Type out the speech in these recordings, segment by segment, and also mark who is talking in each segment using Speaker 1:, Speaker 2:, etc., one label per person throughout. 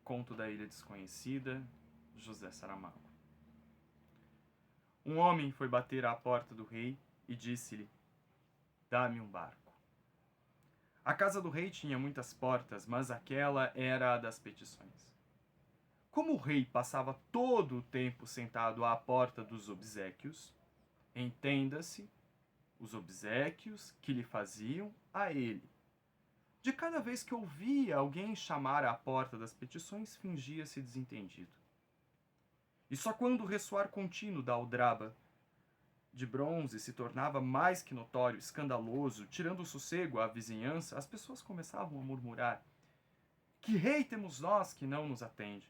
Speaker 1: Conto da Ilha Desconhecida, José Saramago. Um homem foi bater à porta do rei e disse-lhe: "Dá-me um barco." A casa do rei tinha muitas portas, mas aquela era a das petições. Como o rei passava todo o tempo sentado à porta dos obséquios, entenda-se, os obséquios que lhe faziam a ele. De cada vez que ouvia alguém chamar à porta das petições, fingia-se desentendido. E só quando o ressoar contínuo da aldraba de bronze se tornava mais que notório, escandaloso, tirando o sossego à vizinhança, as pessoas começavam a murmurar: "Que rei temos nós que não nos atende?"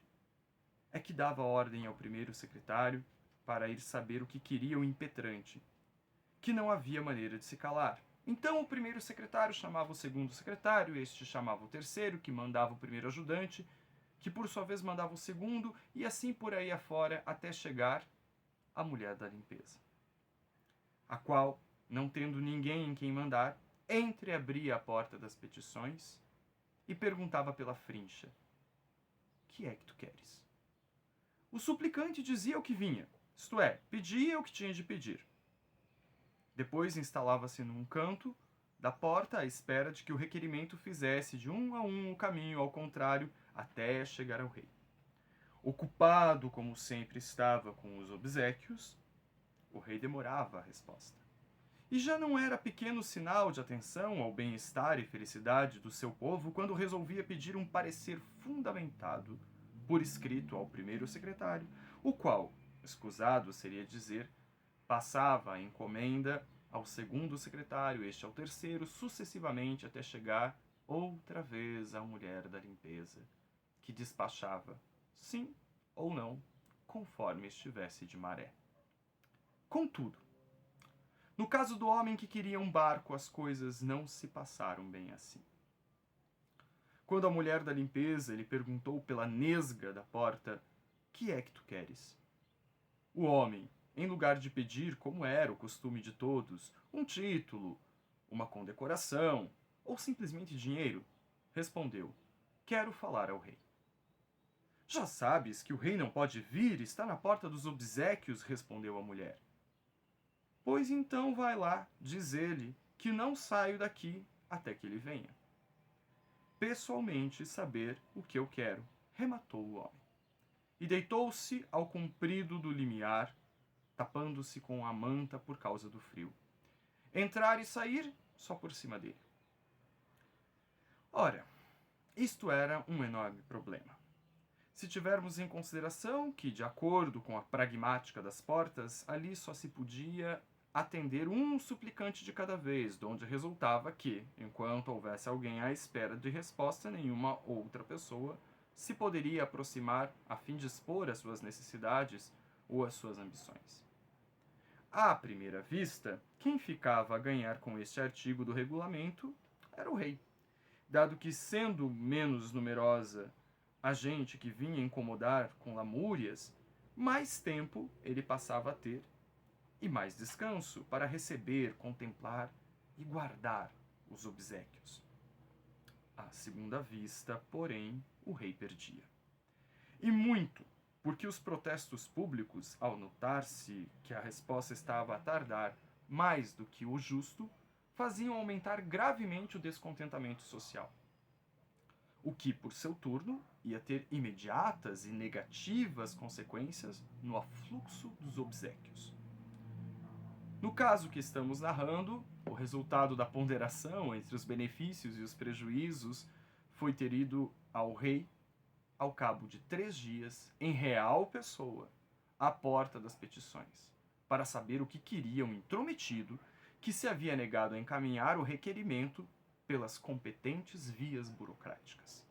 Speaker 1: É que dava ordem ao primeiro secretário para ir saber o que queria o impetrante, que não havia maneira de se calar. Então o primeiro secretário chamava o segundo secretário, este chamava o terceiro, que mandava o primeiro ajudante, que por sua vez mandava o segundo, e assim por aí afora, até chegar à mulher da limpeza, a qual, não tendo ninguém em quem mandar, entreabria a porta das petições e perguntava pela frincha: "Que é que tu queres?" O suplicante dizia o que vinha, isto é, pedia o que tinha de pedir. Depois instalava-se num canto da porta à espera de que o requerimento fizesse de um a um o caminho ao contrário até chegar ao rei. Ocupado como sempre estava com os obséquios, o rei demorava a resposta. E já não era pequeno sinal de atenção ao bem-estar e felicidade do seu povo quando resolvia pedir um parecer fundamentado por escrito ao primeiro secretário, o qual, escusado seria dizer, passava a encomenda ao segundo secretário, este ao terceiro, sucessivamente até chegar outra vez à mulher da limpeza, que despachava sim ou não, conforme estivesse de maré. Contudo, no caso do homem que queria um barco, as coisas não se passaram bem assim. Quando a mulher da limpeza lhe perguntou pela nesga da porta: "Que é que tu queres?" O homem, em lugar de pedir, como era o costume de todos, um título, uma condecoração ou simplesmente dinheiro, respondeu: "Quero falar ao rei." "Já sabes que o rei não pode vir, está na porta dos obséquios", respondeu a mulher. "Pois então vai lá, diz ele, que não saio daqui até que ele venha pessoalmente saber o que eu quero", rematou o homem. E deitou-se ao comprido do limiar, tapando-se com a manta por causa do frio. Entrar e sair só por cima dele. Ora, isto era um enorme problema. Se tivermos em consideração que, de acordo com a pragmática das portas, ali só se podia atender um suplicante de cada vez, donde resultava que, enquanto houvesse alguém à espera de resposta, nenhuma outra pessoa se poderia aproximar a fim de expor as suas necessidades ou as suas ambições. À primeira vista, quem ficava a ganhar com este artigo do regulamento era o rei, dado que, sendo menos numerosa a gente que vinha incomodar com lamúrias, mais tempo ele passava a ter e mais descanso para receber, contemplar e guardar os obséquios. À segunda vista, porém, o rei perdia. E muito, porque os protestos públicos, ao notar-se que a resposta estava a tardar mais do que o justo, faziam aumentar gravemente o descontentamento social. O que, por seu turno, ia ter imediatas e negativas consequências no afluxo dos obséquios. No caso que estamos narrando, o resultado da ponderação entre os benefícios e os prejuízos foi ter ido ao rei, ao cabo de 3 dias, em real pessoa, à porta das petições, para saber o que queria um intrometido que se havia negado a encaminhar o requerimento pelas competentes vias burocráticas.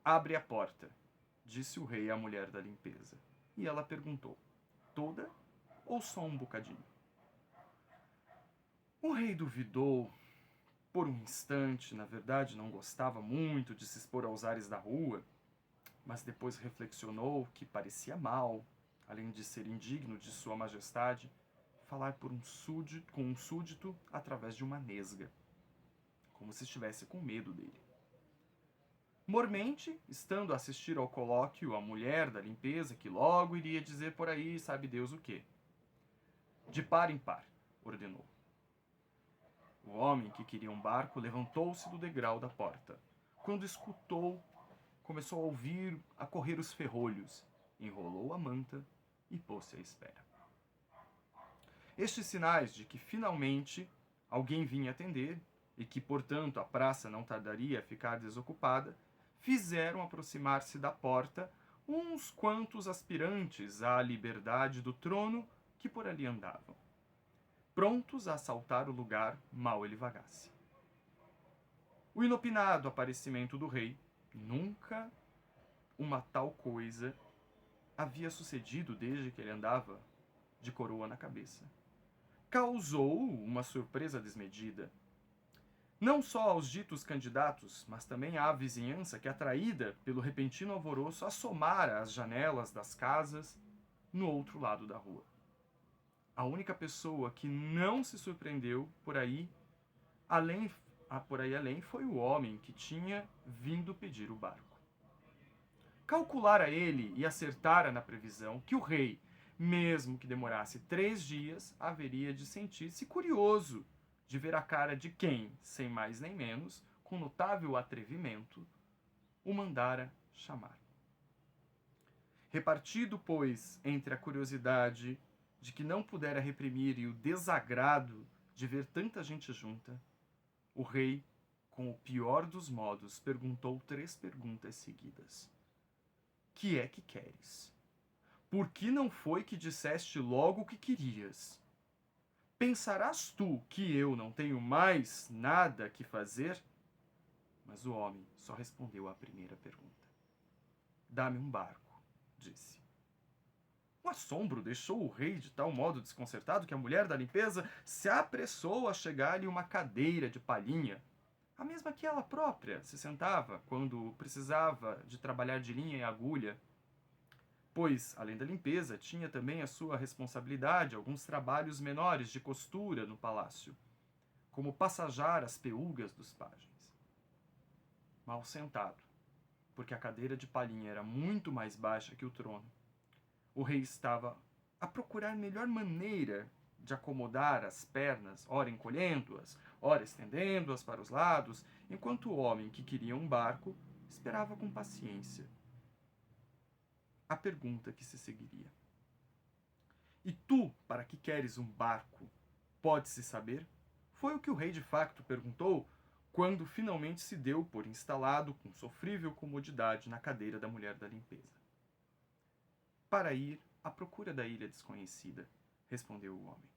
Speaker 1: "Abre a porta", disse o rei à mulher da limpeza, e ela perguntou: "Toda ou só um bocadinho?" O rei duvidou por um instante, na verdade não gostava muito de se expor aos ares da rua, mas depois reflexionou que parecia mal, além de ser indigno de sua majestade, falar com um súdito através de uma nesga, como se estivesse com medo dele. Mormente, estando a assistir ao colóquio, a mulher da limpeza, que logo iria dizer por aí, sabe Deus o quê. De par em par, ordenou. O homem que queria um barco levantou-se do degrau da porta. Quando escutou, começou a ouvir a correr os ferrolhos, enrolou a manta e pôs-se à espera. Estes sinais de que finalmente alguém vinha atender e que, portanto, a praça não tardaria a ficar desocupada, fizeram aproximar-se da porta uns quantos aspirantes à liberdade do trono que por ali andavam, prontos a assaltar o lugar mal ele vagasse. O inopinado aparecimento do rei, nunca uma tal coisa havia sucedido desde que ele andava de coroa na cabeça, causou uma surpresa desmedida. Não só aos ditos candidatos, mas também à vizinhança que, atraída pelo repentino alvoroço, assomara às janelas das casas no outro lado da rua. A única pessoa que não se surpreendeu por aí além foi o homem que tinha vindo pedir o barco. Calculara ele e acertara na previsão que o rei, mesmo que demorasse 3 dias, haveria de sentir-se curioso de ver a cara de quem, sem mais nem menos, com notável atrevimento, o mandara chamar. Repartido, pois, entre a curiosidade de que não pudera reprimir e o desagrado de ver tanta gente junta, o rei, com o pior dos modos, perguntou 3 perguntas seguidas. Que é que queres? Por que não foi que disseste logo o que querias? Pensarás tu que eu não tenho mais nada que fazer? Mas o homem só respondeu à primeira pergunta. Dá-me um barco, disse. O assombro deixou o rei de tal modo desconcertado que a mulher da limpeza se apressou a chegar-lhe uma cadeira de palhinha, a mesma que ela própria se sentava quando precisava de trabalhar de linha e agulha, pois, além da limpeza, tinha também a sua responsabilidade alguns trabalhos menores de costura no palácio, como passajar as peúgas dos pajens. Mal sentado, porque a cadeira de palhinha era muito mais baixa que o trono, o rei estava a procurar melhor maneira de acomodar as pernas, ora encolhendo-as, ora estendendo-as para os lados, enquanto o homem que queria um barco esperava com paciência a pergunta que se seguiria. E tu, para que queres um barco, pode-se saber? Foi o que o rei de facto perguntou quando finalmente se deu por instalado com sofrível comodidade na cadeira da mulher da limpeza. Para ir à procura da ilha desconhecida, respondeu o homem.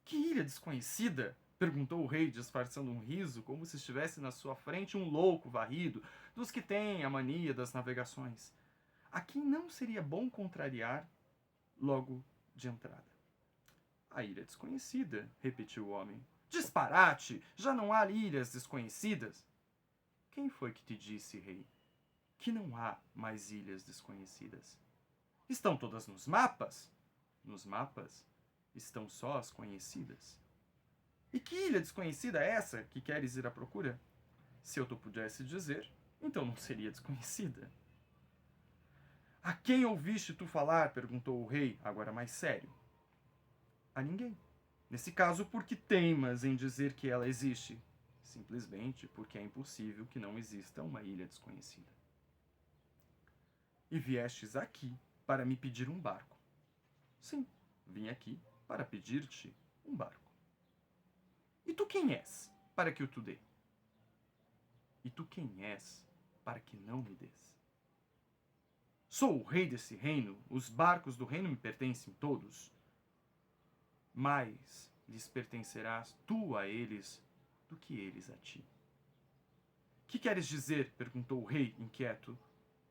Speaker 1: Que ilha desconhecida? Perguntou o rei, disfarçando um riso, como se estivesse na sua frente um louco varrido, dos que têm a mania das navegações. A quem não seria bom contrariar logo de entrada. A ilha desconhecida, repetiu o homem. Disparate! Já não há ilhas desconhecidas? Quem foi que te disse, rei, que não há mais ilhas desconhecidas? Estão todas nos mapas? Nos mapas estão só as conhecidas. E que ilha desconhecida é essa que queres ir à procura? Se eu te pudesse dizer, então não seria desconhecida. A quem ouviste tu falar? Perguntou o rei, agora mais sério. A ninguém. Nesse caso, porque teimas em dizer que ela existe? Simplesmente porque é impossível que não exista uma ilha desconhecida. E viestes aqui para me pedir um barco. Sim, vim aqui para pedir-te um barco. E tu quem és, para que eu te dê? E tu quem és, para que não me des? Sou o rei desse reino, os barcos do reino me pertencem todos. Mais lhes pertencerás tu a eles do que eles a ti. Que queres dizer? Perguntou o rei, inquieto.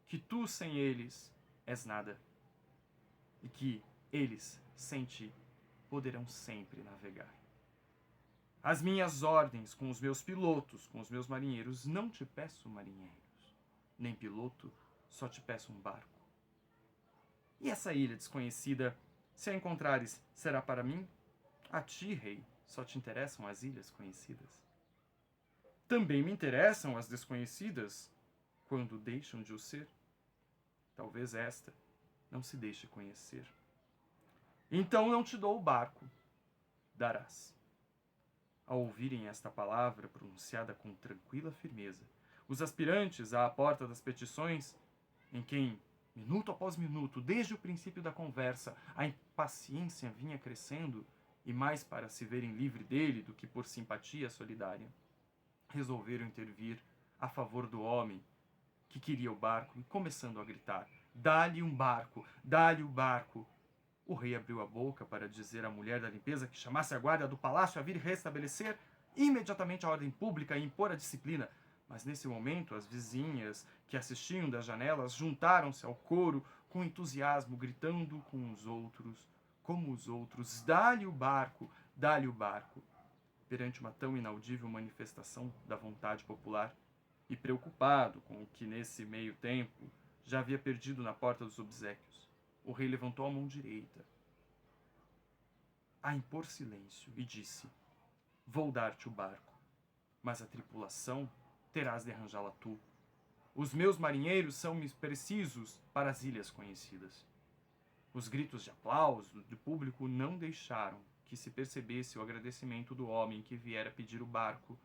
Speaker 1: Que tu sem eles és nada. E que eles, sem ti, poderão sempre navegar. As minhas ordens com os meus pilotos, com os meus marinheiros, não te peço marinheiros, nem piloto, só te peço um barco. E essa ilha desconhecida, se a encontrares, será para mim? A ti, rei, só te interessam as ilhas conhecidas. Também me interessam as desconhecidas, quando deixam de o ser, talvez esta não se deixe conhecer. Então não te dou o barco, darás. Ao ouvirem esta palavra pronunciada com tranquila firmeza, os aspirantes à porta das petições, em quem, minuto após minuto, desde o princípio da conversa, a impaciência vinha crescendo, e mais para se verem livre dele do que por simpatia solidária, resolveram intervir a favor do homem que queria o barco e, começando a gritar: dá-lhe um barco, dá-lhe o barco. O rei abriu a boca para dizer à mulher da limpeza que chamasse a guarda do palácio a vir restabelecer imediatamente a ordem pública e impor a disciplina. Mas nesse momento, as vizinhas que assistiam das janelas juntaram-se ao coro com entusiasmo, gritando com os outros, como os outros: dá-lhe o barco, dá-lhe o barco. Perante uma tão inaudível manifestação da vontade popular, e preocupado com o que nesse meio tempo já havia perdido na porta dos obséquios, o rei levantou a mão direita a impor silêncio e disse: vou dar-te o barco, mas a tripulação terás de arranjá-la tu. Os meus marinheiros são precisos para as ilhas conhecidas. Os gritos de aplauso do público não deixaram que se percebesse o agradecimento do homem que viera pedir o barco.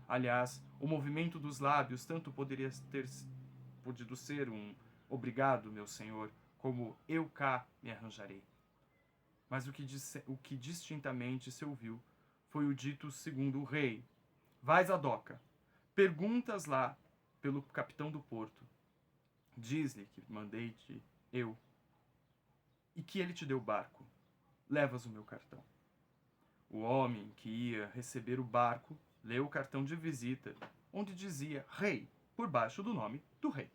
Speaker 1: Aliás, o movimento dos lábios tanto poderia ter podido ser um obrigado, meu senhor, como eu cá me arranjarei. Mas o que distintamente se ouviu foi o dito segundo o rei: vais à doca, perguntas lá pelo capitão do porto, diz-lhe que mandei-te eu, e que ele te deu o barco, levas o meu cartão. O homem que ia receber o barco leu o cartão de visita, onde dizia rei, por baixo do nome do rei.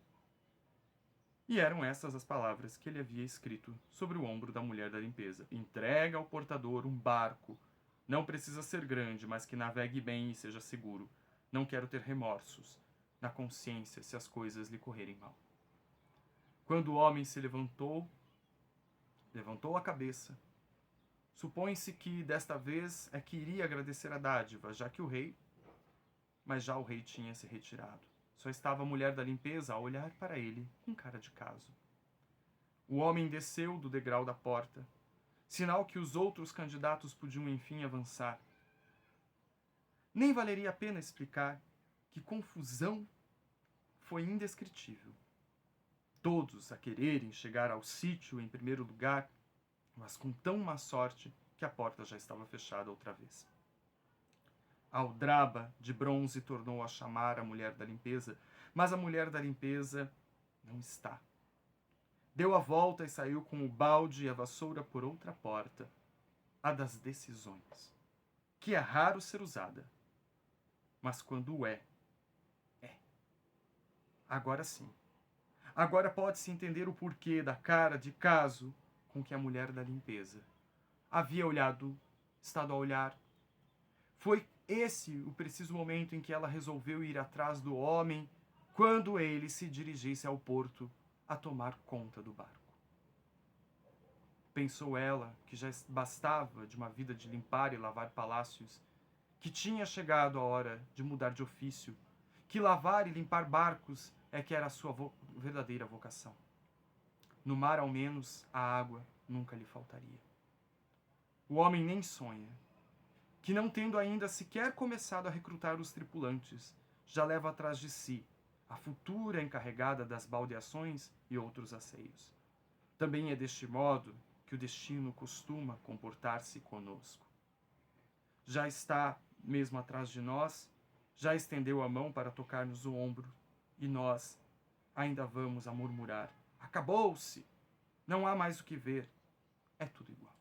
Speaker 1: E eram essas as palavras que ele havia escrito sobre o ombro da mulher da limpeza: entrega ao portador um barco, não precisa ser grande, mas que navegue bem e seja seguro. Não quero ter remorsos na consciência se as coisas lhe correrem mal. Quando o homem se levantou a cabeça, supõe-se que desta vez é que iria agradecer a dádiva, já o rei tinha se retirado. Só estava a mulher da limpeza a olhar para ele com cara de caso. O homem desceu do degrau da porta, sinal que os outros candidatos podiam enfim avançar. Nem valeria a pena explicar que confusão foi indescritível. Todos a quererem chegar ao sítio em primeiro lugar, mas com tão má sorte que a porta já estava fechada outra vez. A aldraba de bronze tornou a chamar a mulher da limpeza, mas a mulher da limpeza não está. Deu a volta e saiu com o balde e a vassoura por outra porta, a das decisões, que é raro ser usada, mas quando é. Agora sim. Agora pode-se entender o porquê da cara de caso com que a mulher da limpeza havia estado a olhar. Foi esse o preciso momento em que ela resolveu ir atrás do homem quando ele se dirigisse ao porto a tomar conta do barco. Pensou ela que já bastava de uma vida de limpar e lavar palácios, que tinha chegado a hora de mudar de ofício, que lavar e limpar barcos é que era a sua verdadeira vocação. No mar, ao menos, a água nunca lhe faltaria. O homem nem sonha que, não tendo ainda sequer começado a recrutar os tripulantes, já leva atrás de si a futura encarregada das baldeações e outros asseios. Também é deste modo que o destino costuma comportar-se conosco. Já está mesmo atrás de nós, já estendeu a mão para tocar-nos o ombro, e nós ainda vamos a murmurar: acabou-se, não há mais o que ver, é tudo igual.